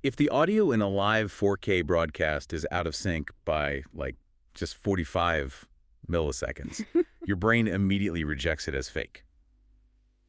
If the audio in a live 4K broadcast is out of sync by, like, just 45 milliseconds, your brain immediately rejects it as fake.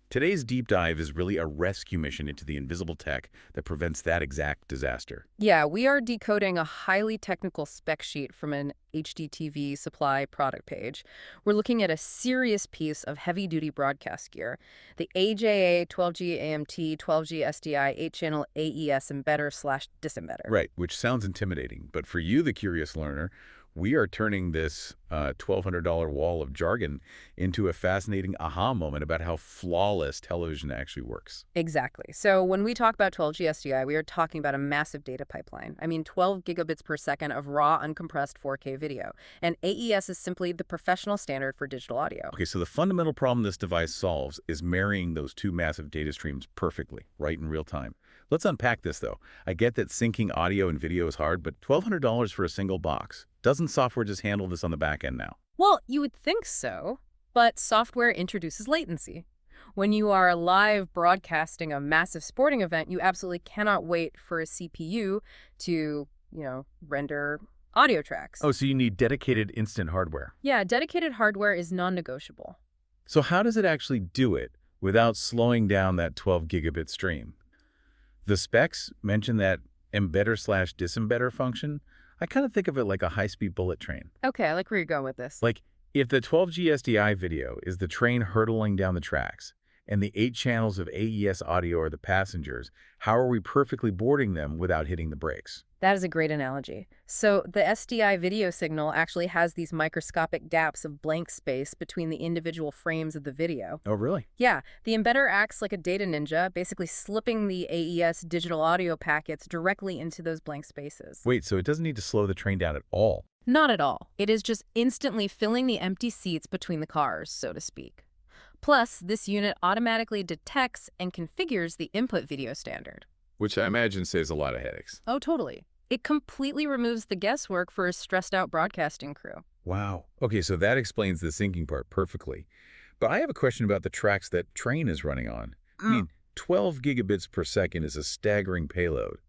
Today's deep dive is really a rescue mission into the invisible tech that prevents that exact disaster. Yeah, we are decoding a highly technical spec sheet from an HDTV Supply product page. We're looking at a serious piece of heavy-duty broadcast gear, the AJA 12G-AM-T 12G-SDI 8-channel AES Embedder / Disembedder. Right, which sounds intimidating, but for you, the curious learner, we are turning this $1,200 wall of jargon into a fascinating aha moment about how flawless television actually works. Exactly. So when we talk about 12G SDI, we are talking about a massive data pipeline. I mean, 12 gigabits per second of raw, uncompressed 4K video. And AES is simply the professional standard for digital audio. Okay, so the fundamental problem this device solves is marrying those two massive data streams perfectly, right in real time. Let's unpack this, though. I get that syncing audio and video is hard, but $1,200 for a single box. Doesn't software just handle this on the back end now? Well, you would think so, but software introduces latency. When you are live broadcasting a massive sporting event, you absolutely cannot wait for a CPU to, render audio tracks. Oh, so you need dedicated instant hardware. Yeah, dedicated hardware is non-negotiable. So how does it actually do it without slowing down that 12 gigabit stream? The specs mention that embedder / disembedder function. I kind of think of it like a high-speed bullet train. Okay, I like where you're going with this. Like, if the 12G-SDI video is the train hurtling down the tracks, and the 8 channels of AES audio are the passengers, how are we perfectly boarding them without hitting the brakes? That is a great analogy. So the SDI video signal actually has these microscopic gaps of blank space between the individual frames of the video. Oh, really? Yeah, the embedder acts like a data ninja, basically slipping the AES digital audio packets directly into those blank spaces. Wait, so it doesn't need to slow the train down at all? Not at all. It is just instantly filling the empty seats between the cars, so to speak. Plus, this unit automatically detects and configures the input video standard. Which I imagine saves a lot of headaches. Oh, totally. It completely removes the guesswork for a stressed-out broadcasting crew. Wow. Okay, so that explains the syncing part perfectly. But I have a question about the tracks that train is running on. I mean, 12 gigabits per second is a staggering payload.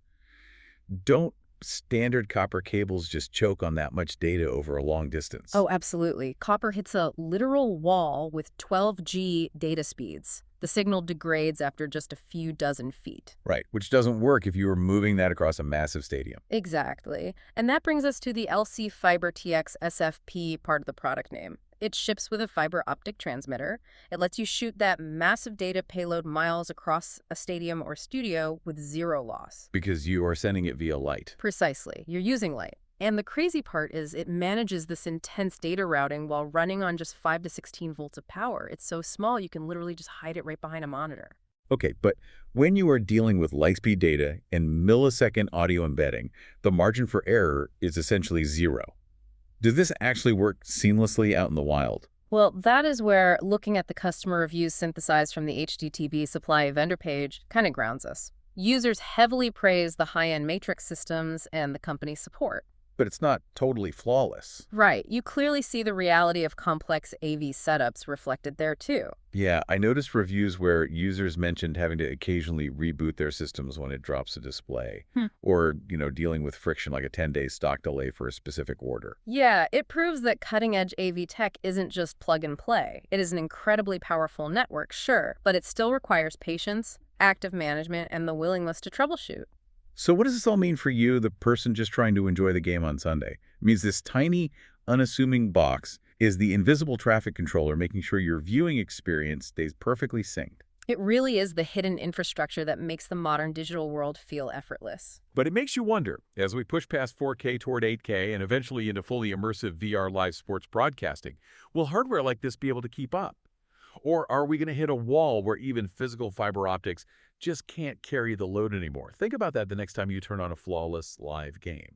Don't standard copper cables just choke on that much data over a long distance? Oh, absolutely. Copper hits a literal wall with 12G data speeds. The signal degrades after just a few dozen feet. Right, which doesn't work if you were moving that across a massive stadium. Exactly. And that brings us to the ST Fiber Tx SFP part of the product name. It ships with a fiber optic transmitter. It lets you shoot that massive data payload miles across a stadium or studio with zero loss. Because you are sending it via light. Precisely. You're using light. And the crazy part is it manages this intense data routing while running on just 5 to 16 volts of power. It's so small you can literally just hide it right behind a monitor. Okay, but when you are dealing with light-speed data and millisecond audio embedding, the margin for error is essentially zero. Does this actually work seamlessly out in the wild? Well, that is where looking at the customer reviews synthesized from the HDTV Supply vendor page kind of grounds us. Users heavily praise the high-end matrix systems and the company's support. But it's not totally flawless. Right. You clearly see the reality of complex AV setups reflected there, too. Yeah, I noticed reviews where users mentioned having to occasionally reboot their systems when it drops a display. Or, dealing with friction like a 10-day stock delay for a specific order. Yeah, it proves that cutting-edge AV tech isn't just plug and play. It is an incredibly powerful network, sure, but it still requires patience, active management, and the willingness to troubleshoot. So what does this all mean for you, the person just trying to enjoy the game on Sunday? It means this tiny, unassuming box is the invisible traffic controller making sure your viewing experience stays perfectly synced. It really is the hidden infrastructure that makes the modern digital world feel effortless. But it makes you wonder, as we push past 4K toward 8K and eventually into fully immersive VR live sports broadcasting, will hardware like this be able to keep up? Or are we going to hit a wall where even physical fiber optics just can't carry the load anymore? Think about that the next time you turn on a flawless live game.